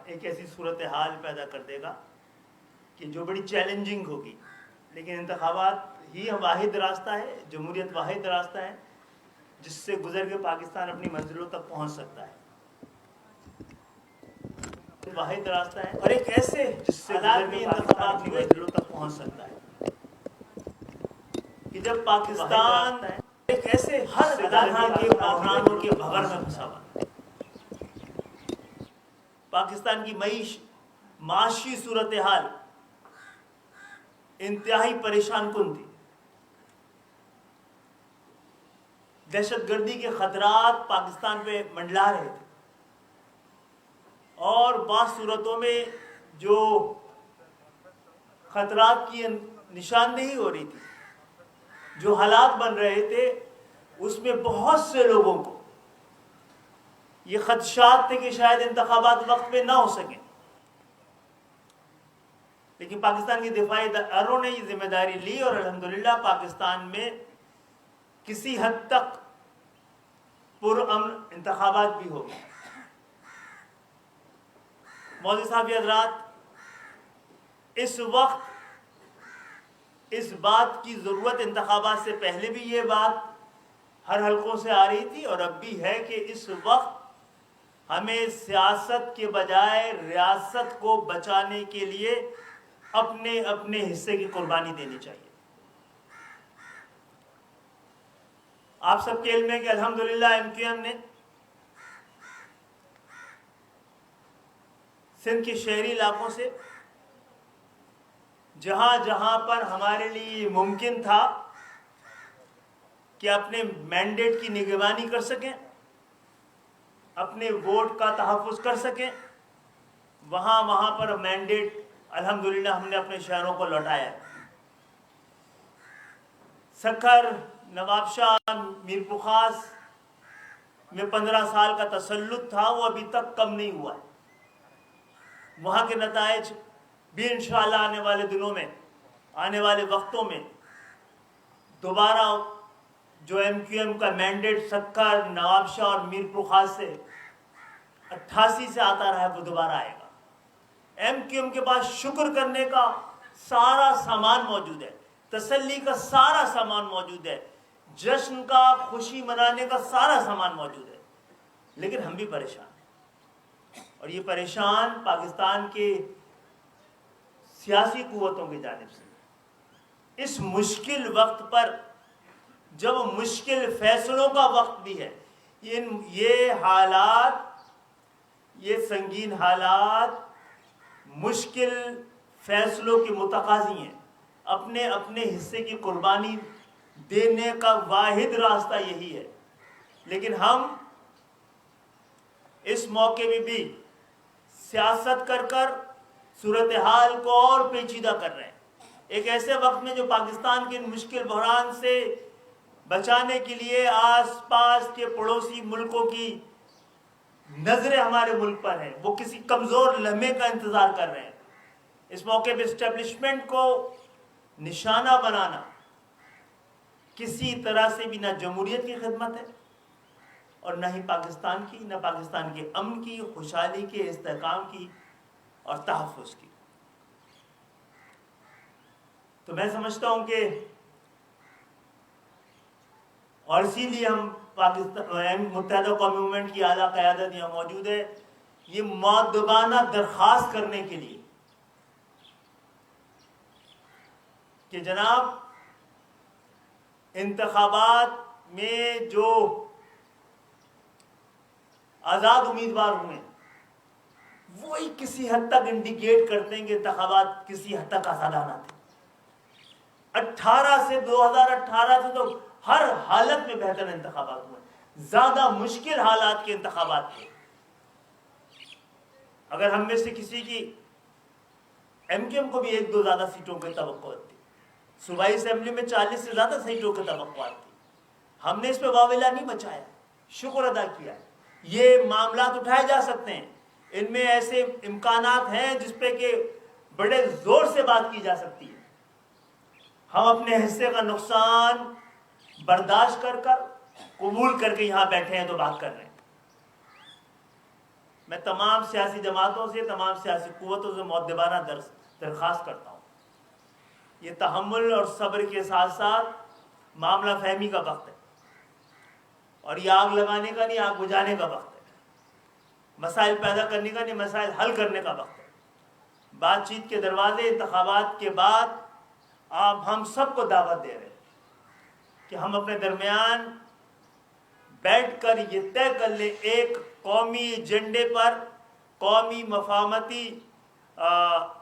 ایک ایسی صورتحال پیدا کر دے گا کہ جو بڑی چیلنجنگ ہوگی، لیکن انتخابات ہی واحد راستہ ہے، جمہوریت واحد راستہ ہے جس سے گزر کے پاکستان اپنی منزلوں تک پہنچ سکتا ہے، واحد راستہ ہے، اور ایک ایسے جس سے گزر کے پاکستان اپنی منزلوں تک پہنچ سکتا ہے کہ جب پاکستان ایک ایسے ہر طرح کے بحرانوں کے بھور میں پھنسا ہوا، پاکستان کی معاشی صورتحال انتہائی پریشان کن تھی، دہشت گردی کے خطرات پاکستان پہ منڈلا رہے تھے، اور بعض صورتوں میں جو خطرات کی نشاندہی ہو رہی تھی، جو حالات بن رہے تھے، اس میں بہت سے لوگوں کو یہ خدشات تھے کہ شاید انتخابات وقت پہ نہ ہو سکیں، لیکن پاکستان کے دفاعی اداروں نے یہ ذمہ داری لی اور الحمدللہ پاکستان میں کسی حد تک پرامن انتخابات بھی ہو گئے۔ معزز صحافی حضرات، اس وقت اس بات کی ضرورت انتخابات سے پہلے بھی یہ بات ہر حلقوں سے آ رہی تھی اور اب بھی ہے کہ اس وقت ہمیں سیاست کے بجائے ریاست کو بچانے کے لیے اپنے اپنے حصے کی قربانی دینی چاہیے۔ آپ سب کے علم ہے کہ الحمدللہ MQM نے سندھ کے شہری علاقوں سے جہاں جہاں پر ہمارے لیے ممکن تھا کہ اپنے مینڈیٹ کی نگرانی کر سکیں، اپنے ووٹ کا تحفظ کر سکیں، وہاں پر مینڈیٹ الحمدللہ ہم نے اپنے شہروں کو لوٹایا ہے۔ سکھر، نواب شاہ، میرپور خاص میں 15 سال کا تسلط تھا، وہ ابھی تک کم نہیں ہوا ہے۔ وہاں کے نتائج بھی انشاءاللہ آنے والے دنوں میں، آنے والے وقتوں میں دوبارہ جو MQM کا مینڈیٹ سکھر، نواب شاہ اور میرپور خاص سے 88 سے آتا رہا ہے، وہ دوبارہ آئے گا۔ MQM کے پاس شکر کرنے کا سارا سامان موجود ہے، تسلی کا سارا سامان موجود ہے، جشن کا، خوشی منانے کا سارا سامان موجود ہے، لیکن ہم بھی پریشان ہیں، اور یہ پریشان پاکستان کے سیاسی قوتوں کی جانب سے۔ اس مشکل وقت پر، جب مشکل فیصلوں کا وقت بھی ہے، یہ حالات، یہ سنگین حالات مشکل فیصلوں کی متقاضی ہیں۔ اپنے اپنے حصے کی قربانی دینے کا واحد راستہ یہی ہے، لیکن ہم اس موقع میں بھی سیاست کر صورتحال کو اور پیچیدہ کر رہے ہیں۔ ایک ایسے وقت میں جو پاکستان کے مشکل بحران سے بچانے کے لیے آس پاس کے پڑوسی ملکوں کی نظریں ہمارے ملک پر ہیں، وہ کسی کمزور لمحے کا انتظار کر رہے ہیں۔ اس موقع پہ اسٹیبلشمنٹ کو نشانہ بنانا کسی طرح سے بھی نہ جمہوریت کی خدمت ہے، اور نہ ہی پاکستان کی، نہ پاکستان کے امن کی، خوشحالی کے، استحکام کی اور تحفظ کی۔ تو میں سمجھتا ہوں کہ، اور اسی لیے ہم پاکستان متحدہ قومی موومنٹ کی اعلیٰ قیادت یہاں موجود ہے، یہ مؤدبانہ درخواست کرنے کے لیے کہ جناب انتخابات میں جو آزاد امیدوار ہوئے وہی کسی حد تک انڈیکیٹ کرتے ہیں کہ انتخابات کسی حد تک آزادانہ تھے۔ 2018 سے تو ہر حالت میں بہتر انتخابات ہوئے، زیادہ مشکل حالات کے انتخابات تھے۔ اگر ہم میں سے کسی کی MQM کو بھی 1-2 زیادہ سیٹوں کی توقعات تھی، صوبائی اسمبلی میں 40 سے زیادہ سیٹوں کی توقعات تھی، ہم نے اس پہ واویلا نہیں مچایا، شکر ادا کیا۔ یہ معاملات اٹھائے جا سکتے ہیں، ان میں ایسے امکانات ہیں جس پہ کہ بڑے زور سے بات کی جا سکتی ہے۔ ہم اپنے حصے کا نقصان برداشت کر قبول کر کے یہاں بیٹھے ہیں تو بات کر رہے ہیں۔ میں تمام سیاسی جماعتوں سے، تمام سیاسی قوتوں سے مؤدبانہ درخواست کرتا ہوں، یہ تحمل اور صبر کے ساتھ ساتھ معاملہ فہمی کا وقت ہے، اور یہ آگ لگانے کا نہیں، آگ بجھانے کا وقت ہے، مسائل پیدا کرنے کا نہیں، مسائل حل کرنے کا وقت ہے۔ بات چیت کے دروازے انتخابات کے بعد آپ ہم سب کو دعوت دے رہے ہیں کہ ہم اپنے درمیان بیٹھ کر یہ طے کر لیں، ایک قومی ایجنڈے پر قومی مفاہمتی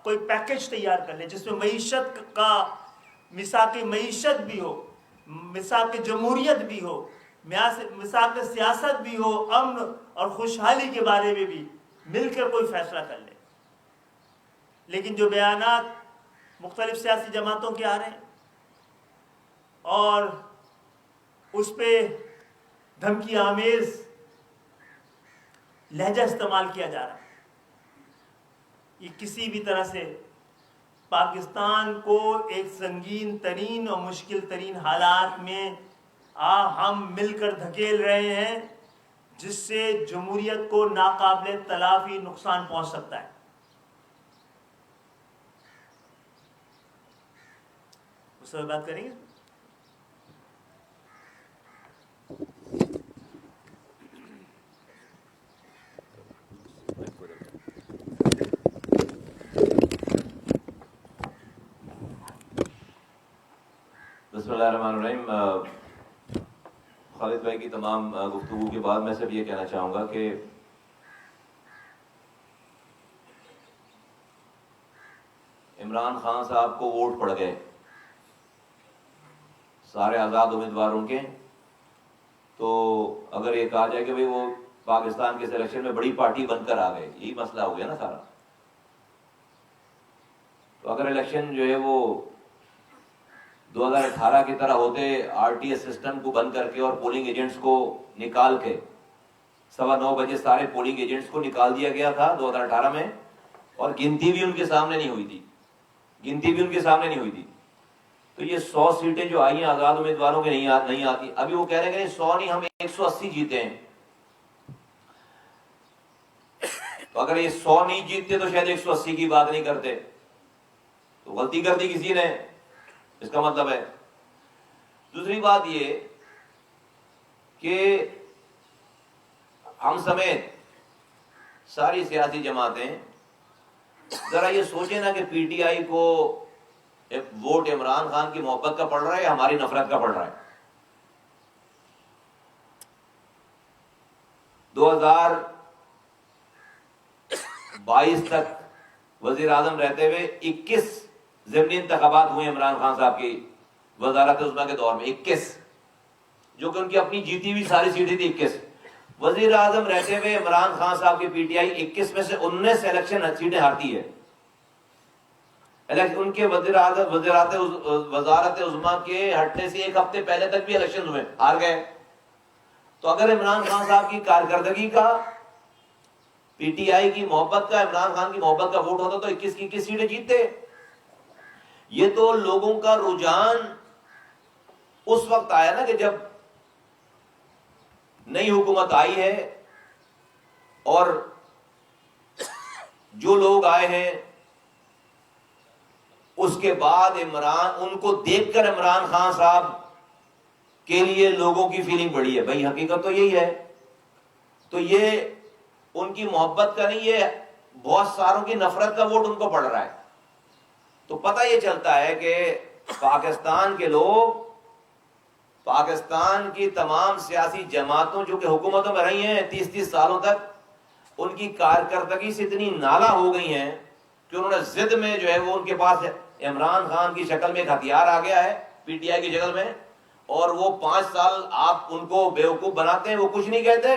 کوئی پیکج تیار کر لیں جس میں معیشت کا میثاق معیشت بھی ہو، میثاق جمہوریت بھی ہو، میثاق سیاست بھی ہو، امن اور خوشحالی کے بارے میں بھی مل کر کوئی فیصلہ کر لیں۔ لیکن جو بیانات مختلف سیاسی جماعتوں کے آ رہے ہیں اور اس پہ دھمکی آمیز لہجہ استعمال کیا جا رہا ہے، یہ کسی بھی طرح سے پاکستان کو ایک سنگین ترین اور مشکل ترین حالات میں ہم مل کر دھکیل رہے ہیں، جس سے جمہوریت کو ناقابل تلافی نقصان پہنچ سکتا ہے۔ اس سے بات کریں گے۔ بسم اللہ الرحمن الرحیم۔ خالد بھائی کی تمام گفتگو کے بعد میں صرف یہ کہنا چاہوں گا کہ عمران خان صاحب کو ووٹ پڑ گئے سارے آزاد امیدواروں کے، تو اگر یہ کہا جائے کہ بھئی وہ پاکستان کے سلیکشن میں بڑی پارٹی بن کر آ گئے، یہی مسئلہ ہو گیا نا سارا۔ تو اگر الیکشن جو ہے وہ 2018 کی طرح ہوتے، آر ٹی ایس سسٹم کو بند کر کے اور پولنگ ایجنٹس کو نکال کے 9:15 بجے سارے پولنگ ایجنٹس کو نکال دیا گیا تھا 2018 میں، اور گنتی بھی ان کے سامنے نہیں ہوئی تھی، تو یہ 100 سیٹیں جو آئی ہیں آزاد امیدواروں کے نہیں آتی۔ ابھی وہ کہہ رہے ہیں کہ 100 نہیں، ہم 180 جیتے ہیں۔ تو اگر یہ 100 نہیں جیتتے تو شاید 180 کی بات نہیں کرتے، تو غلطی کر دی کسی نے، اس کا مطلب ہے۔ دوسری بات یہ کہ ہم سمیت ساری سیاسی جماعتیں ذرا یہ سوچیں نا کہ پی ٹی آئی کو ووٹ عمران خان کی محبت کا پڑ رہا ہے یا ہماری نفرت کا پڑ رہا ہے۔ 2022 تک وزیر اعظم رہتے ہوئے 21 ضمنی انتخابات ہوئے عمران خان صاحب کی وزارت عظمیٰ کے دور میں، 21، جو کہ ان کی اپنی جیتی ہوئی ساری سیٹیں تھی 21۔ وزیر اعظم رہتے ہوئے عمران خان صاحب کی پی ٹی آئی 21 میں سے 19 الیکشن سیٹیں ہارتی ہے۔ ان کے وزارت عظمیٰ کے ہٹنے سے ایک ہفتے پہلے تک بھی الیکشن ہوئے، ہار گئے۔ تو اگر عمران خان صاحب کی کارکردگی کا، پی ٹی آئی کی محبت کا، عمران خان کی محبت کا ووٹ ہوتا تو 21 کی 21 سیٹیں جیتتے۔ یہ تو لوگوں کا رجحان اس وقت آیا نا کہ جب نئی حکومت آئی ہے، اور جو لوگ آئے ہیں اس کے بعد ان کو دیکھ کر عمران خان صاحب کے لیے لوگوں کی فیلنگ بڑی ہے۔ بھائی حقیقت تو یہی ہے۔ تو یہ ان کی محبت کا نہیں، یہ بہت ساروں کی نفرت کا ووٹ ان کو پڑ رہا ہے۔ تو پتہ یہ چلتا ہے کہ پاکستان کے لوگ، پاکستان کی تمام سیاسی جماعتوں جو کہ حکومتوں میں رہی ہیں 30 سالوں تک، ان کی کارکردگی سے اتنی نالاں ہو گئی ہیں کہ انہوں نے ضد میں جو ہے وہ ان کے پاس عمران خان کی شکل میں ایک ہتھیار آ گیا ہے، پی ٹی آئی کی شکل میں، اور وہ 5 سال آپ ان کو بیوقوف بناتے ہیں، وہ کچھ نہیں کہتے،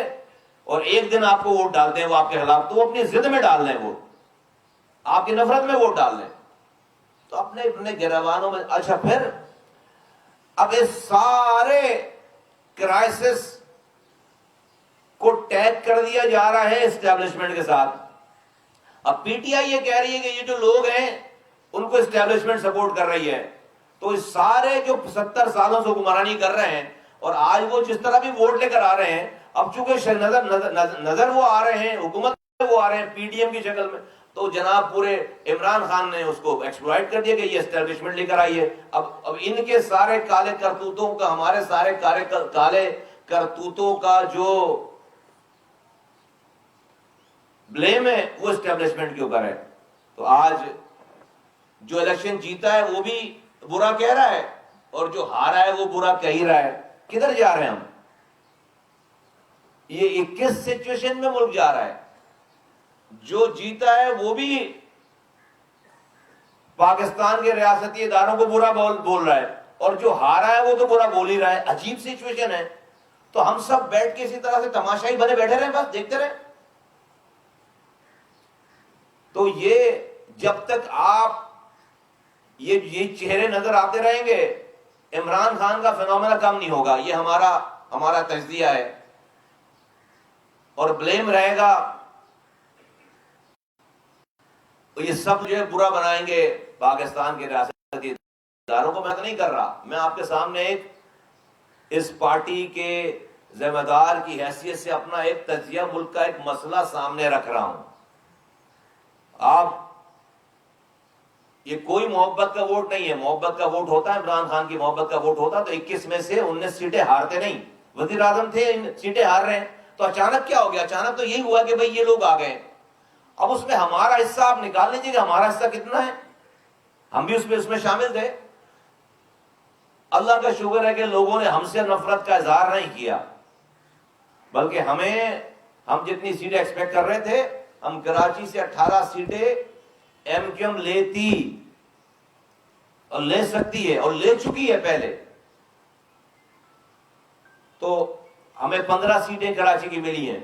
اور ایک دن آپ کو ووٹ ڈالتے ہیں وہ آپ کے خلاف، تو وہ اپنی ضد میں ڈال لیں، وہ آپ کی نفرت میں ووٹ ڈال لیں، تو اپنے گروانوں میں۔ اچھا پھر اب اس سارے کرائسس کو ٹیگ کر دیا جا رہا ہے اسٹیبلشمنٹ کے ساتھ۔ اب پی ٹی آئی یہ کہہ رہی ہے کہ یہ جو لوگ ہیں ان کو اسٹیبلشمنٹ سپورٹ کر رہی ہے، تو اس سارے جو 70 سالوں سے حکمرانی کر رہے ہیں، اور آج وہ جس طرح بھی ووٹ لے کر آ رہے ہیں، اب چونکہ نظر وہ آ رہے ہیں، حکومت وہ آ رہے ہیں پی ڈی ایم کی شکل میں. تو جناب پورے عمران خان نے اس کو ایکسپلائٹ کر دیا کہ یہ اسٹیبلشمنٹ لے کر آئی ہے. اب ان کے سارے کالے کرتوتوں کا، ہمارے سارے کالے کرتوتوں کا جو بلیم ہے وہ اسٹیبلشمنٹ کے اوپر ہے. تو آج جو الیکشن جیتا ہے وہ بھی برا کہہ رہا ہے اور جو ہارا ہے وہ برا کہہ ہی رہا ہے. کدھر جا رہے ہیں ہم؟ یہ کس سچویشن میں ملک جا رہا ہے؟ جو جیتا ہے وہ بھی پاکستان کے ریاستی اداروں کو برا بول رہا ہے اور جو ہارا ہے وہ تو برا بول ہی رہا ہے. عجیب سچویشن ہے. تو ہم سب بیٹھ کے اسی طرح سے تماشائی بنے بیٹھے رہیں، بس دیکھتے رہیں. تو یہ جب تک آپ یہ چہرے نظر آتے رہیں گے عمران خان کا فینومینا کم نہیں ہوگا. یہ ہمارا تجزیہ ہے. اور بلیم رہے گا، یہ سب جو ہے برا بنائیں گے پاکستان کے ریاستی اداروں کو. میں تو نہیں کر رہا، میں آپ کے سامنے ایک اس پارٹی کے ذمہ دار کی حیثیت سے اپنا ایک تجزیہ ملک کا ایک مسئلہ سامنے رکھ رہا ہوں. آپ یہ کوئی محبت کا ووٹ نہیں ہے. محبت کا ووٹ ہوتا ہے، عمران خان کی محبت کا ووٹ ہوتا تو 21 میں سے 19 سیٹیں ہارتے نہیں. وزیر اعظم تھے، سیٹیں ہار رہے ہیں. تو اچانک کیا ہو گیا؟ اچانک تو یہی ہوا کہ بھئی یہ لوگ آ گئے. اب اس میں ہمارا حصہ آپ نکال لیجیے کہ ہمارا حصہ کتنا ہے. ہم بھی اس میں شامل تھے. اللہ کا شکر ہے کہ لوگوں نے ہم سے نفرت کا اظہار نہیں کیا، بلکہ ہم جتنی سیٹیں ایکسپیکٹ کر رہے تھے، ہم کراچی سے 18 سیٹیں ایم کیو ایم لیتی اور لے سکتی ہے اور لے چکی ہے پہلے. تو ہمیں 15 سیٹیں کراچی کی ملی ہیں.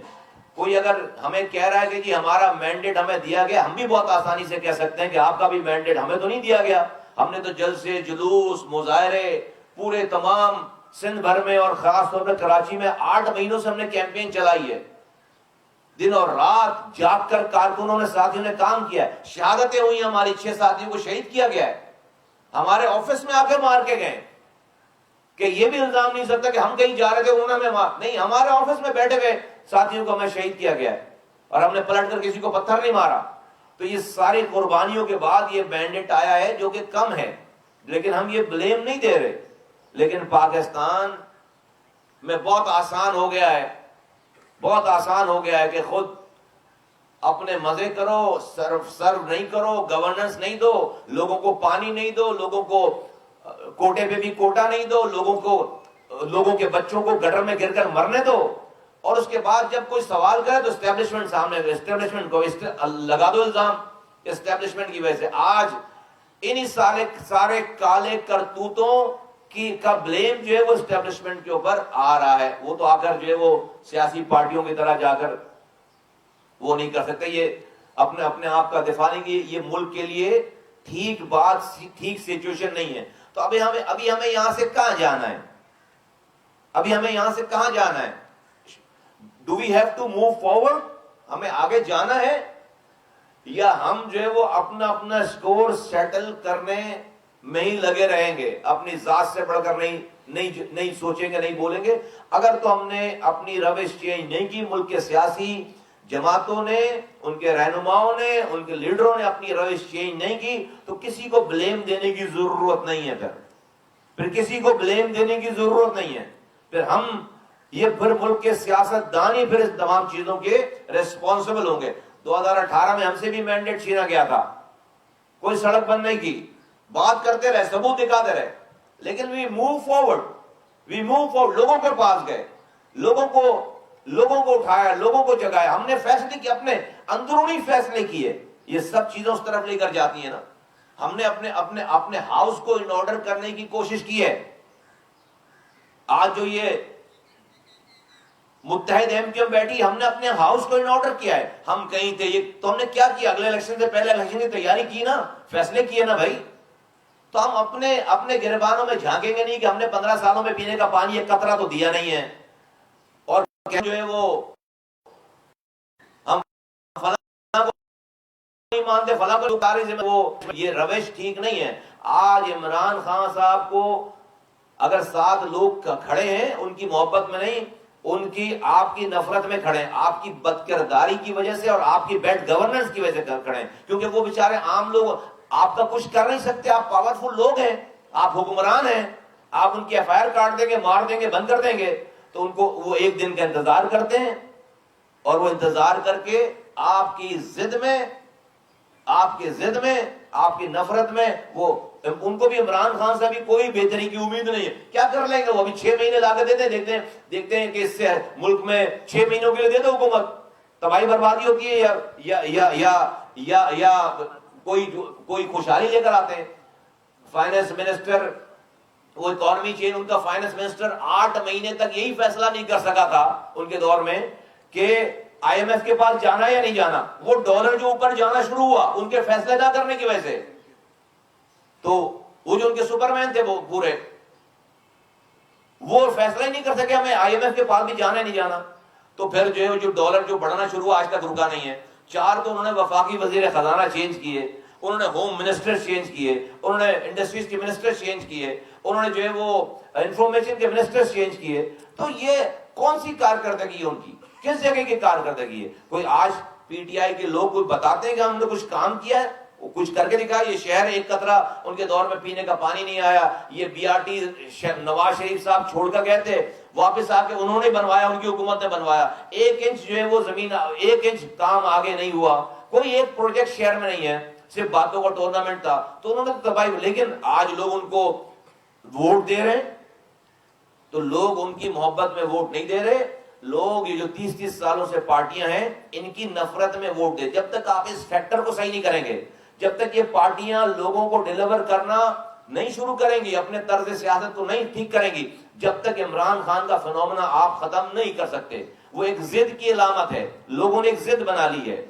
کوئی اگر ہمیں کہہ رہا ہے کہ جی ہمارا مینڈیٹ ہمیں دیا گیا، ہم بھی بہت آسانی سے کہہ سکتے ہیں کہ آپ کا بھی مینڈیٹ ہمیں تو نہیں دیا گیا. ہم نے تو جلسے، جلوس، مظاہرے پورے تمام سندھ بھر میں اور خاص طور پہ کراچی میں 8 مہینوں سے ہم نے کیمپین چلائی ہے. دن اور رات جاگ کر کارکنوں نے، ساتھیوں نے کام کیا ہے. شہادتیں ہوئی ہیں، ہماری 6 ساتھیوں کو شہید کیا گیا ہے. ہمارے آفس میں آ کر مار کے گئے کہ یہ بھی الزام نہیں سکتا کہ ہم کہیں جا رہے تھے انہوں نے مار نہیں. ہمارے آفس میں بیٹھے گئے ساتھیوں کو ہمیں شہید کیا گیا ہے اور ہم نے پلٹ کر کسی کو پتھر نہیں مارا. تو یہ ساری قربانیوں کے بعد یہ مینڈیٹ آیا ہے جو کہ کم ہے، لیکن ہم یہ بلیم نہیں دے رہے. لیکن پاکستان میں بہت آسان ہو گیا ہے، بہت آسان ہو گیا ہے کہ خود اپنے مزے کرو، سرو نہیں کرو، گورننس نہیں دو، لوگوں کو پانی نہیں دو، لوگوں کو کوٹے پہ بھی کوٹا نہیں دو، لوگوں کے بچوں کو گٹر میں گر کر مرنے دو. اور اس کے بعد جب کوئی سوال کرے تو اسٹیبلشمنٹ سامنے، اسٹیبلشمنٹ کو لگا دو الزام اسٹیبلشمنٹ کی وجہ سے. آج انہی سارے کالے کرتوتوں کا بلیم جو ہے وہ اسٹیبلشمنٹ کے اوپر آ رہا ہے. وہ تو آ کر جو ہے وہ سیاسی پارٹیوں کی طرح جا کر وہ نہیں کر سکتے. یہ اپنے آپ کا دفاع نہیں کی. یہ ملک کے لیے ٹھیک بات، ٹھیک سچویشن نہیں ہے. تو ابھی ہمیں یہاں سے کہاں جانا ہے؟ ابھی ہمیں یہاں سے کہاں جانا ہے؟ Do we have to move forward? ہمیں آگے جانا ہے یا ہم جو ہے وہ اپنا سکور سیٹل کرنے میں ہی لگے رہیں گے، اپنی ذات سے بڑھ کر نہیں سوچیں گے، نہیں بولیں گے؟ اگر تو ہم نے اپنی روش چینج نہیں کی، ملک کے سیاسی جماعتوں نے، ان کے رہنماؤں نے، ان کے لیڈروں نے اپنی روش چینج نہیں کی، تو کسی کو بلیم دینے کی ضرورت نہیں ہے. پھر کسی کو بلیم دینے کی ضرورت نہیں ہے. پھر ملک کے سیاست دان ہی پھر اس تمام چیزوں کے ریسپانسبل ہوں گے. 2018 میں ہم سے بھی مینڈیٹ چھینا گیا تھا، کوئی سڑک بند نہیں کی، بات کرتے رہے، ثبوت دکھاتے رہے، لیکن وی موو فارورڈ. لوگوں کے پاس گئے، لوگوں کو اٹھایا، لوگوں کو جگایا. ہم نے فیصلے کیے، اپنے اندرونی فیصلے کیے. یہ سب چیزیں اس طرف لے کر جاتی ہیں نا. ہم نے اپنے ہاؤس کو ان آرڈر کرنے کی کوشش کی ہے. آج جو یہ متحد ایم کیو بیٹھی، ہم نے اپنے ہاؤس کو ان آرڈر کیا ہے. ہم کہیں تھے تو ہم نے کیا کیا؟ اگلے الیکشن سے پہلے الیکشن کی تیاری کی نا، فیصلے کیے نا بھائی. تو ہم اپنے گریبانوں میں جھانکیں گے نہیں کہ ہم نے 15 سالوں میں پینے کا پانی ایک قطرہ تو دیا نہیں ہے. اور جو ہے وہ ہم فلاں کو نہیں مانتے، فلاں کو اتارے سے وہ، یہ روش ٹھیک نہیں ہے. آج عمران خان صاحب کو اگر 7 لوگ کھڑے ہیں ان کی محبت میں نہیں، ان کی آپ کی نفرت میں کھڑے ہیں، آپ کی بد کرداری کی وجہ سے اور آپ کی بیڈ گورننس کی وجہ سے کھڑے ہیں، کیونکہ وہ بیچارے عام لوگ آپ کا کچھ کر نہیں سکتے، آپ پاورفل لوگ ہیں، آپ حکمران ہیں، آپ ان کی ایف آئی آر کاٹ دیں گے، مار دیں گے، بند کر دیں گے، تو ان کو وہ ایک دن کا انتظار کرتے ہیں، اور وہ انتظار کر کے آپ کی ضد میں، آپ کی نفرت میں، وہ ان کو بھی عمران خان سے بھی کوئی بہتری کی امید نہیں ہے، کیا کر لیں گے وہ؟ ابھی 6 مہینے لا کے دیتے ہیں، دیکھتے ہیں کہ اس سے ملک میں 6 مہینوں کے لیے دے دو حکومت، تباہی بربادی ہوتی ہے یا کوئی خوشحالی لے کر آتے ہیں۔ فائنانس منسٹر، وہ اکانومی چین، ان کا فائنانس منسٹر 8 مہینے تک یہی فیصلہ نہیں کر سکا تھا ان کے دور میں کہ آئی ایم ایف کے پاس جانا یا نہیں جانا۔ وہ ڈالر جو اوپر جانا شروع ہوا ان کے فیصلے نہ کرنے کی وجہ سے، تو وہ جو ان کے سپرمین تھے وہ پورے، وہ فیصلہ ہی نہیں کر سکے ہمیں آئی ایم ایف کے پاس بھی جانا نہیں جانا۔ تو پھر جو ڈالر جو بڑھنا شروع ہوا آج تک رکا نہیں ہے۔ 4 تو انہوں نے وفاقی وزیر خزانہ چینج کیے، انہوں نے ہوم منسٹر چینج کیے، انہوں نے انڈسٹریز کے منسٹر چینج کیے، انہوں نے جو ہے وہ انفارمیشن کے منسٹر چینج کیے۔ تو یہ کون سی کارکردگی ہے ان کی؟ کس جگہ کی کارکردگی ہے؟ کوئی آج پی ٹی آئی کے لوگ کوئی بتاتے ہیں کہ ہم نے کچھ کام کیا ہے؟ وہ کچھ کر کے دکھا؟ یہ شہر ایک قطرہ ان کے دور میں پینے کا پانی نہیں آیا، یہ be are T Nawaz Sharif صاحب چھوڑ کر گئے تھے، واپس آ کے انہوں نے بنوایا، ان کی حکومت نے بنوایا، 1 انچ جو ہے وہ زمین، 1 انچ کام آگے نہیں ہوا، کوئی ایک پروجیکٹ شہر میں نہیں ہے، صرف باتوں کا ٹورنامنٹ تھا، تو انہوں نے تباہی۔ لیکن آج لوگ ان کو ووٹ دے رہے ہیں، تو لوگ ان کی محبت میں ووٹ نہیں دے رہے، لوگ یہ جو 30 سالوں سے پارٹیاں ہیں ان کی نفرت میں ووٹ دے۔ جب تک آپ اس فیکٹر کو صحیح نہیں کریں گے، جب تک یہ پارٹیاں لوگوں کو ڈیلیور کرنا نہیں شروع کریں گی، اپنے طرز سیاست کو نہیں ٹھیک کریں گی، جب تک عمران خان کا فنومنا آپ ختم نہیں کر سکتے۔ وہ ایک ضد کی علامت ہے، لوگوں نے ایک ضد بنا لی ہے،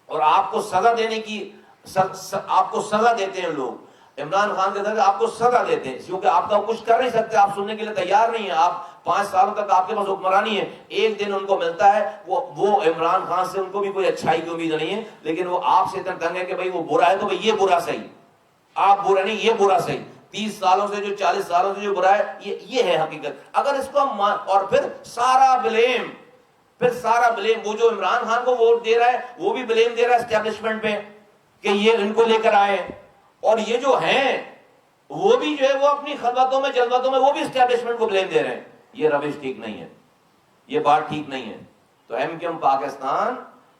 اور آپ کو سزا دینے کی آپ کو سزا دیتے ہیں لوگ، عمران خان کے ذریعے آپ کو سزا دیتے ہیں، کیونکہ آپ کا کچھ کر نہیں سکتے، آپ سننے کے لیے تیار نہیں ہیں، آپ 5 سالوں تک آپ کے پاس حکمرانی ہے، ایک دن ان کو ملتا ہے، وہ عمران خان سے ان کو بھی کوئی اچھائی کی امید نہیں ہے، لیکن وہ آپ سے اتنا تنگ ہے کہ بھئی وہ برا ہے تو بھئی یہ برا صحیح، آپ برا نہیں یہ برا صحیح، 30 سالوں سے جو 40 سالوں سے جو برا ہے یہ ہے حقیقت۔ اگر اس کو ہم اور پھر سارا بلیم وہ جو عمران خان کو ووٹ دے رہا ہے وہ بھی بلیم دے رہا ہے اسٹیبلشمنٹ پہ کہ یہ ان کو لے کر آئے، اور یہ جو ہیں وہ بھی جو ہے وہ اپنی خلوتوں میں جلوتوں میں وہ بھی اسٹیبلشمنٹ کو بلیم دے رہے ہیں۔ یہ روش ٹھیک نہیں ہے، یہ بات ٹھیک نہیں ہے۔ تو ایم کیو ایم پاکستان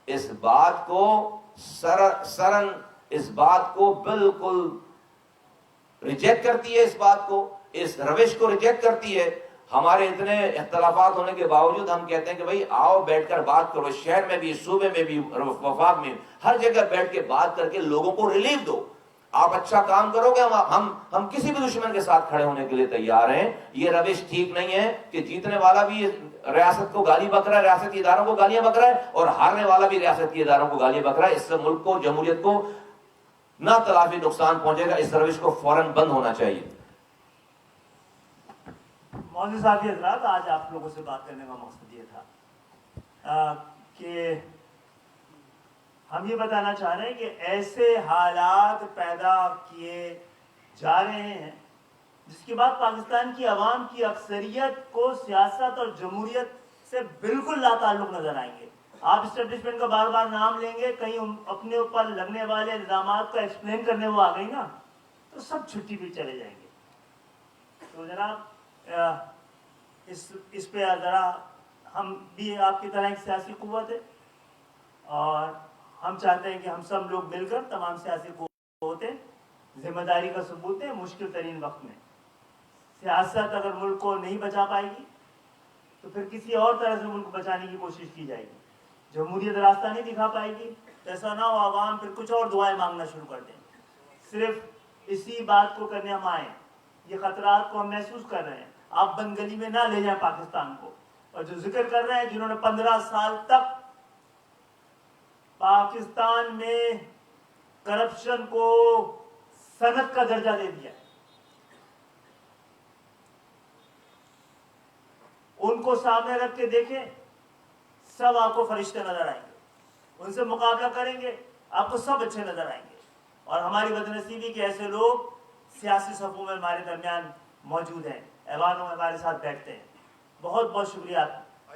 اس بات کو سرن اس بات کو بالکل ریجیکٹ کرتی ہے، اس بات کو، اس روش کو ریجیکٹ کرتی ہے۔ ہمارے اتنے اختلافات ہونے کے باوجود ہم کہتے ہیں کہ بھئی آؤ بیٹھ کر بات کرو، شہر میں بھی، صوبے میں بھی، وفاق میں، ہر جگہ بیٹھ کے بات کر کے لوگوں کو ریلیف دو۔ آپ اچھا کام کرو گے، ہم کسی بھی دشمن کے ساتھ کھڑے ہونے کے لیے تیار ہیں۔ یہ روش ٹھیک نہیں ہے کہ جیتنے والا بھی ریاست کو گالی بک رہا ہے، ریاستی اداروں کو گالیاں بک رہا ہے، اور ہارنے والا بھی ریاستی اداروں کو گالیاں بک رہا ہے۔ اس سے ملک کو، جمہوریت کو نہ تلافی نقصان پہنچے گا۔ اس روش کو فوراً بند ہونا چاہیے۔ مولوی صاحب حضرات، آج آپ لوگوں سے بات کرنے کا مقصد یہ تھا کہ ہم یہ بتانا چاہ رہے ہیں کہ ایسے حالات پیدا کیے جا رہے ہیں جس کے بعد پاکستان کی عوام کی اکثریت کو سیاست اور جمہوریت سے بالکل لا تعلق نظر آئیں گے۔ آپ اسٹیبلشمنٹ کا بار بار نام لیں گے، کہیں اپنے اوپر لگنے والے الزامات کو ایکسپلین کرنے وہ آ گئی نا، تو سب چھٹی پہ چلے جائیں گے۔ تو جناب اس پہ ذرا، ہم بھی آپ کی طرح ایک سیاسی قوت ہے، اور ہم چاہتے ہیں کہ ہم سب لوگ مل کر، تمام سیاسی قوتیں ذمہ داری کا ثبوت دیں۔ مشکل ترین وقت میں سیاست اگر ملک کو نہیں بچا پائے گی تو پھر کسی اور طرح سے ملک کو بچانے کی کوشش کی جائے گی۔ جمہوریت راستہ نہیں دکھا پائے گی، ایسا نہ ہو عوام پھر کچھ اور دعائیں مانگنا شروع کر دیں۔ صرف اسی بات کو کرنے ہم آئے، یہ خطرات کو ہم محسوس کر رہے ہیں۔ آپ بند گلی میں نہ لے جائیں پاکستان کو۔ اور جو ذکر کر رہے ہیں جنہوں نے 15 سال تک پاکستان میں کرپشن کو صنعت کا درجہ دے دیا، ان کو سامنے رکھ کے دیکھیں، سب آپ کو فرشتے نظر آئیں گے۔ ان سے مقابلہ کریں گے، آپ کو سب اچھے نظر آئیں گے۔ اور ہماری بدنصیبی کہ ایسے لوگ سیاسی صفوں میں ہمارے درمیان موجود ہیں، ایوانوں میں ہمارے ساتھ بیٹھتے ہیں۔ بہت بہت شکریہ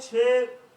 6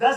10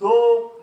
2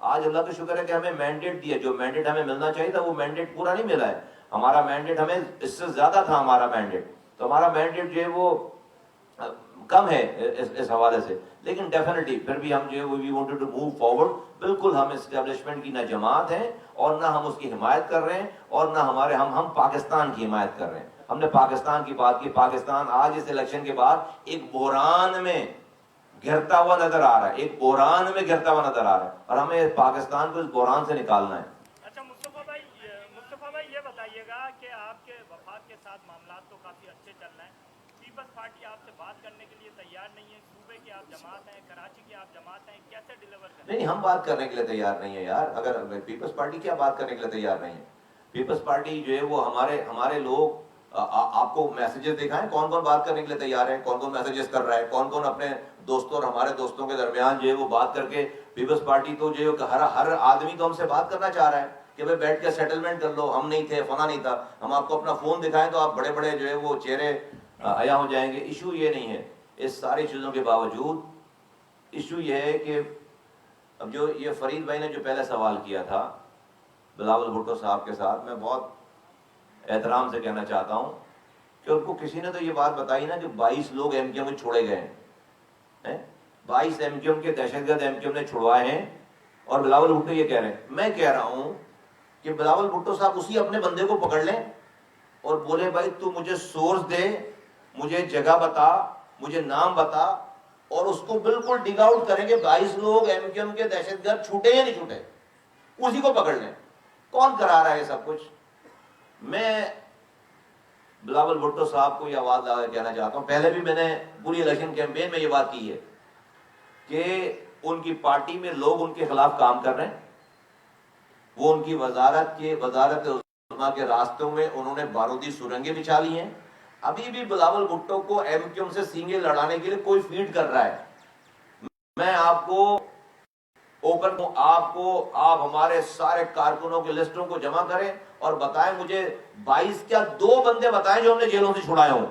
آج اللہ کا شکر ہے کہ ہمیں مینڈیٹ دیا, جو مینڈیٹ ہمیں ملنا چاہیے تھا وہ مینڈیٹ پورا نہیں ملا ہے. ہمارا مینڈیٹ ہمیں اس سے زیادہ تھا ہمارا مینڈیٹ, تو ہمارا مینڈیٹ جو ہے وہ کم ہے اس حوالے سے. لیکن ڈیفینیٹلی پھر بھی ہم جو ہے we wanted to move forward. بالکل ہم اسٹیبلشمنٹ کی نہ جماعت ہیں اور نہ ہم اس کی حمایت کر رہے ہیں, اور نہ ہم پاکستان کی حمایت کر رہے ہیں. ہم نے پاکستان کی بات کی. پاکستان آج اس الیکشن کے بعد ایک بحران میں گھرتا ہوا نظر آ رہا ہے, ایک بحران میں گھرتا ہوا نظر آ رہا ہے, اور ہمیں پاکستان کو اس بحران سے نکالنا ہے. اچھا مصطفیٰ بھائی یہ بتائیے گا کہ آپ کے وفاق کے ساتھ معاملات تو کافی اچھے چل رہے ہیں, پیپلز پارٹی آپ سے بات کرنے کے لیے تیار نہیں ہے, صوبے کی آپ جماعت ہیں, کراچی کی آپ جماعت ہیں, کیسے ڈیلیور کریں؟ نہیں, ہم بات کرنے کے لیے تیار نہیں ہے یار. اگر پیپلز پارٹی کیا بات کرنے کے لیے تیار نہیں ہے؟ پیپلز پارٹی جو ہے وہ ہمارے لوگ, آپ کو میسیجز دکھائیں کون کون بات کرنے کے لیے تیار ہے, کون کون میسیجز کر رہا ہے, کون کون اپنے دوستوں اور ہمارے دوستوں کے درمیان جو ہے وہ بات کر کے. پیپلز پارٹی تو جو ہے ہر آدمی تو ہم سے بات کرنا چاہ رہا ہے کہ بھائی بیٹھ کے سیٹلمنٹ کر لو, ہم نہیں تھے, فلاں نہیں تھا. ہم آپ کو اپنا فون دکھائیں تو آپ بڑے بڑے جو ہے وہ چہرے عیاں ہو جائیں گے. ایشو یہ نہیں ہے. اس ساری چیزوں کے باوجود ایشو یہ ہے کہ اب جو یہ فرید بھائی نے جو پہلے سوال کیا تھا بلاول بھٹو صاحب کے ساتھ, میں بہت احترام سے کہنا چاہتا ہوں کہ ان کو کسی نے تو یہ بات بتائی نا کہ 22 لوگ ایم کیو ایم میں چھوڑے گئے ہیں, 22 ایم کیو ایم کے دہشت گرد ایم کیو ایم نے چھڑوائے ہیں, اور بلاول بھٹو یہ کہہ رہے ہیں. میں کہہ رہا ہوں کہ بلاول بھٹو صاحب اسی اپنے بندے کو پکڑ لیں اور بولے بھائی تو مجھے سورس دے, مجھے جگہ بتا, مجھے نام بتا, اور اس کو بالکل ڈگ آؤٹ کریں گے 22 لوگ ایم کیو ایم کے دہشت گرد چھوٹے یا نہیں چھوٹے, اسی کو پکڑ لیں. کون کرا رہا ہے یہ سب کچھ؟ میں بلاول بھٹو صاحب کو یہ آواز لگا کے کہنا چاہتا ہوں, پہلے بھی میں نے پوری الیکشن کیمپین میں یہ بات کی ہے کہ ان کی پارٹی میں لوگ ان کے خلاف کام کر رہے ہیں. وہ ان کی وزارت عظمیٰ کے راستوں میں انہوں نے بارودی سرنگیں بچھا لی ہیں. ابھی بھی بلاول بھٹو کو ایم کیو ایم سے سینگیں لڑانے کے لیے کوئی فیڈ کر رہا ہے. میں آپ کو اوپن ہوں, آپ ہمارے سارے کارکنوں کے لسٹوں کو جمع کریں اور بتائیں مجھے 22 کیا 2 بندے بتائیں جو ہم نے جیلوں سے چھڑائے ہوں,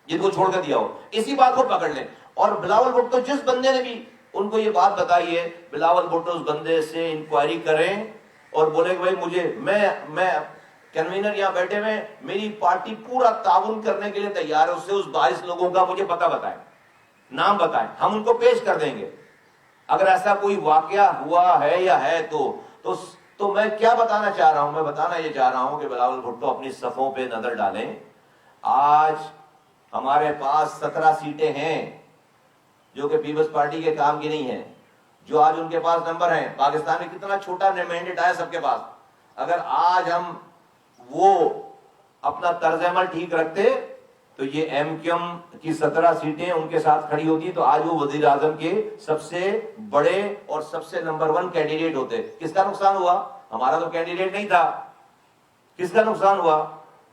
جن کو چھوڑ کر دیا ہو, اسی بات کو پکڑ لیں. اور بلاول بھٹو جس بندے نے بھی ان کو یہ بات بتائی ہے, بلاول بھٹو اس بندے سے انکوائری کریں اور بولے کہ بھائی مجھے, میں کنوینر یہاں بیٹھے ہوئے, میری پارٹی پورا تعاون کرنے کے لیے تیار ہے, اس سے اس 22 لوگوں کا مجھے پتہ بتائیں, نام بتائیں, ہم ان کو پیش کر دیں گے. اگر ایسا کوئی واقعہ ہوا ہے یا ہے تو میں کیا بتانا چاہ رہا ہوں؟ میں بتانا یہ چاہ رہا ہوں کہ بلاول بھٹو اپنی صفوں پہ نظر ڈالیں. آج ہمارے پاس 17 سیٹیں ہیں جو کہ پیپلز پارٹی کے کام کی نہیں ہیں, جو آج ان کے پاس نمبر ہیں. پاکستان میں کتنا چھوٹا مینڈیٹ آیا سب کے پاس. اگر آج ہم وہ اپنا طرز عمل ٹھیک رکھتے تو یہ ایم کیو ایم کی 17 سیٹیں ان کے ساتھ کھڑی ہوتی, تو آج وہ وزیر اعظم کے سب سے بڑے اور سب سے نمبر 1 کینڈیڈیٹ ہوتے. کس کا نقصان ہوا؟ ہمارا تو کینڈیڈیٹ نہیں تھا. کس کا نقصان ہوا؟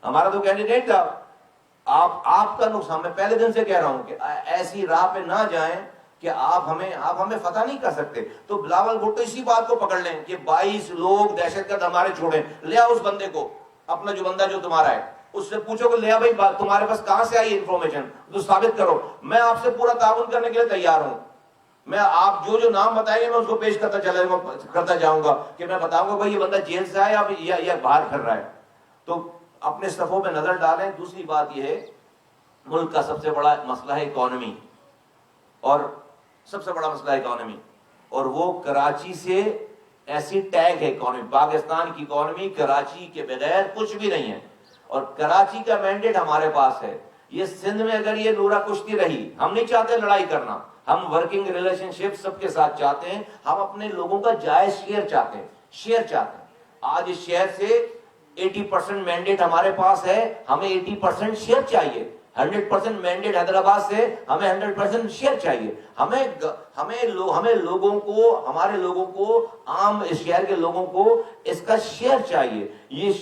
ہمارا تو کینڈیڈیٹ تھا. آپ کا نقصان. میں پہلے دن سے کہہ رہا ہوں کہ ایسی راہ پہ نہ جائیں کہ آپ ہمیں فتح نہیں کر سکتے. تو بلاول بھٹو اسی بات کو پکڑ لیں کہ 22 لوگ دہشت گرد ہمارے چھوڑیں. لے آؤ اس بندے کو, اپنا جو بندہ جو تمہارا ہے, اس سے پوچھو کہ لیا بھائی تمہارے پاس کہاں سے آئی انفارمیشن, تو ثابت کرو. میں آپ سے پورا تعاون کرنے کے لیے تیار ہوں. میں آپ جو نام بتائیں گے میں اس کو پیش کرتا جاؤں گا کہ میں بتاؤں گا بھائی یہ بندہ جیل سے آیا یا باہر پھر رہا ہے. تو اپنے صفوں پہ نظر ڈالیں. دوسری بات یہ ہے, ملک کا سب سے بڑا مسئلہ ہے اکانومی, اور سب سے بڑا مسئلہ ہے اکانومی, اور وہ کراچی سے ایسی ٹیگ ہے اکانومی. پاکستان کی اکانومی کراچی کے بغیر کچھ بھی نہیں ہے, اور کراچی کا مینڈیٹ ہمارے پاس ہے. یہ سندھ میں اگر یہ نورا کشتی رہی, ہم نہیں چاہتے لڑائی کرنا, ہم ورکنگ ریلیشن شپ سب کے ساتھ چاہتے ہیں. ہم اپنے لوگوں کا جائز شیئر چاہتے ہیں. آج اس شہر سے 80% مینڈیٹ ہمارے پاس ہے, ہمیں 80% شیئر چاہیے. 100% مینڈیٹ حیدرآباد سے, ہمیں 100% شیئر چاہیے. ہمیں لوگوں کو, ہمارے لوگوں کو, عام اس شہر کے لوگوں کو اس کا شیئر چاہیے. یہ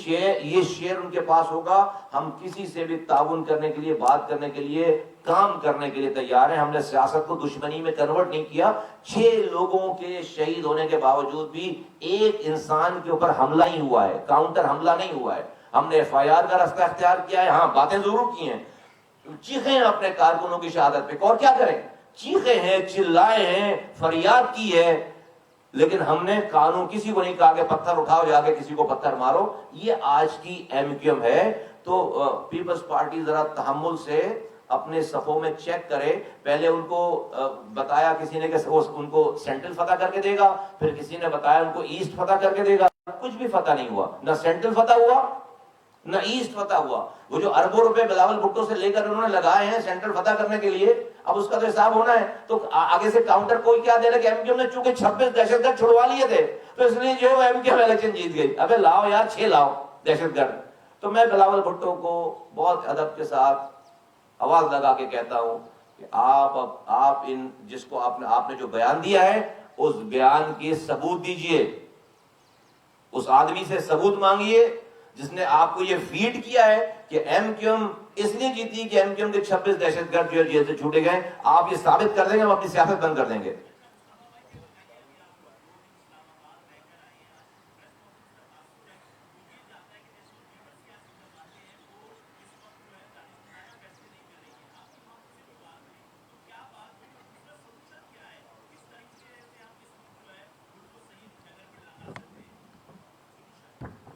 شیئر ان کے پاس ہوگا. ہم کسی سے بھی تعاون کرنے کے لیے, بات کرنے کے لیے, کام کرنے کے لیے تیار ہیں. ہم نے سیاست کو دشمنی میں کنورٹ نہیں کیا. 6 لوگوں کے شہید ہونے کے باوجود بھی ایک انسان کے اوپر حملہ ہی ہوا ہے, کاؤنٹر حملہ نہیں ہوا ہے. ہم نے FIR کا راستہ اختیار کیا ہے. ہاں باتیں ضرور کی ہیں, چیخے ہیں اپنے کارکنوں کی شہادت پہ, اور کیا کریں؟ چیخے ہیں, چلائے ہیں, فریاد کی ہے, لیکن ہم نے قانون کسی کو نہیں کہا کہ پتھر اٹھاؤ جا کے کسی کو پتھر مارو. یہ آج کی ایم کیو ایم ہے. تو پیپلز پارٹی ذرا تحمل سے اپنے صفوں میں چیک کرے. پہلے ان کو بتایا کسی نے کہ ان کو سینٹرل فتح کر کے دے گا, پھر کسی نے بتایا ان کو ایسٹ فتح کر کے دے گا. کچھ بھی فتح نہیں ہوا, نہ سینٹرل فتح ہوا نہ ایسٹ فتح ہوا. وہ جو اربوں روپے بلاول بھٹو سے لے کر انہوں نے لگائے ہیں سینٹرل فتح کرنے کے لیے, اب اس کا تو حساب ہونا ہے. تو آگے سے کاؤنٹر کوئی کیا دے رہا کہ ایم کیو ایم نے چونکہ 26 دہشت گرد چھڑوا لیے تھے تو اس لیے جو ایم کیو ایم الیکشن جیت گئی. ابے لاؤ یار 6 لاؤ دہشت گرد. تو میں بلاول بھٹو کو بہت ادب کے ساتھ آواز لگا کے کہتا ہوں کہ آپ ان جس کو آپ نے جو بیان دیا ہے اس بیان کے ثبوت دیجئے. اس آدمی سے ثبوت مانگیے جس نے آپ کو یہ فیڈ کیا ہے کہ ایم کیو ایم اس لیے جیتی کہ ایم کیو ایم کے 26 دہشت گرد جو جیل سے چھوٹے گئے. آپ یہ ثابت کر دیں گے, ہم اپنی سیاست بند کر دیں گے.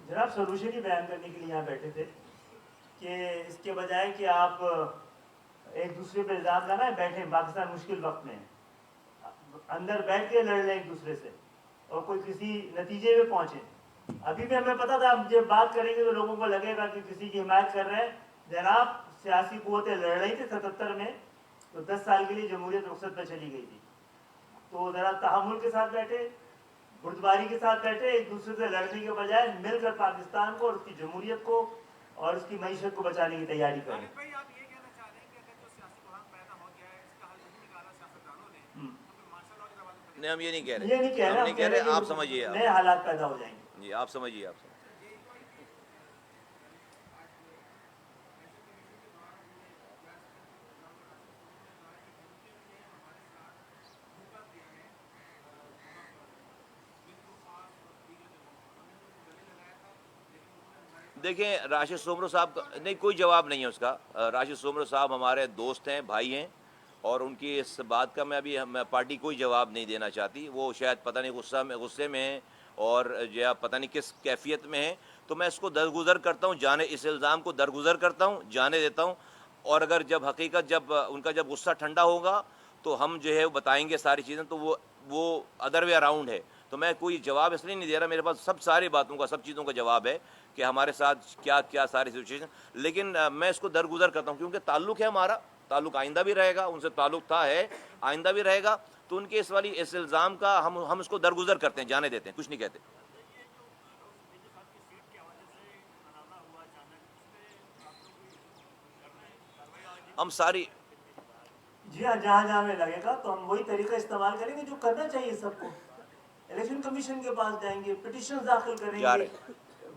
جناب سولوشن ہی بیان کرنے کے لیے یہاں بیٹھے تھے کہ اس کے بجائے کہ آپ ایک دوسرے پہ الزام لگائیں, بیٹھیں پاکستان مشکل وقت میں اندر بیٹھ کے لڑ لیں ایک دوسرے سے اور کوئی کسی نتیجے میں پہنچے. ابھی بھی ہمیں پتا تھا جب بات کریں گے تو لوگوں کو لگے گا کہ کسی کی حمایت کر رہے ہیں. جناب سیاسی قوتیں لڑ رہی تھی 77 میں تو 10 سال کے لیے جمہوریت رخصت پہ چلی گئی تھی. تو ذرا تحمل کے ساتھ بیٹھے, بردباری کے ساتھ بیٹھے, ایک دوسرے سے لڑنے کے بجائے مل کر پاکستان کو اور اس کی جمہوریت کو اور اس کی معیشت کو بچانے کی تیاری کریں. نہیں, ہم یہ نہیں کہہ رہے, یہ نہیں کہہ رہے, ہم نہیں کہہ رہے, آپ سمجھیے, نئے حالات پیدا ہو جائیں گے. جی آپ سمجھیے. دیکھیں راشد سومرو صاحب کا نہیں کوئی جواب نہیں ہے اس کا. راشد سومرو صاحب ہمارے دوست ہیں, بھائی ہیں, اور ان کی اس بات کا میں پارٹی کوئی جواب نہیں دینا چاہتی. وہ شاید پتہ نہیں غصے میں ہیں اور جو پتہ نہیں کس کیفیت میں ہیں. تو میں اس کو درگزر کرتا ہوں, اس الزام کو درگزر کرتا ہوں, جانے دیتا ہوں. اور اگر جب حقیقت ان کا جب غصہ ٹھنڈا ہوگا تو ہم جو ہے وہ بتائیں گے ساری چیزیں. تو وہ ادر وے اراؤنڈ ہے. تو میں کوئی جواب اس لیے نہیں دے رہا, میرے پاس ساری باتوں کا, سب چیزوں کا جواب ہے کہ ہمارے ساتھ کیا کیا ساری سچویشن. لیکن میں اس کو درگزر کرتا ہوں کیونکہ تعلق ہے ہمارا, تعلق آئندہ بھی رہے گا, ان سے تعلق تھا, ہے, آئندہ بھی رہے گا. تو ان کے اس الزام کا ہم اس کو درگزر کرتے ہیں, جانے دیتے ہیں, کچھ نہیں کہتے. ہم ساری جی ہاں, جہاں جہاں میں لگے گا تو ہم وہی طریقہ استعمال کریں گے جو کرنا چاہیے سب کو. الیکشن کمیشن کے پاس جائیں گے, پٹیشن داخل کریں گے,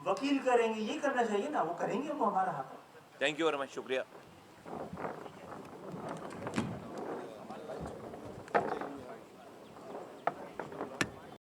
وکیل کریں گے, یہ کرنا چاہیے نا, وہ کریں گے, وہ ہمارا حق ہے. تھینک یو ویری مچ, شکریہ.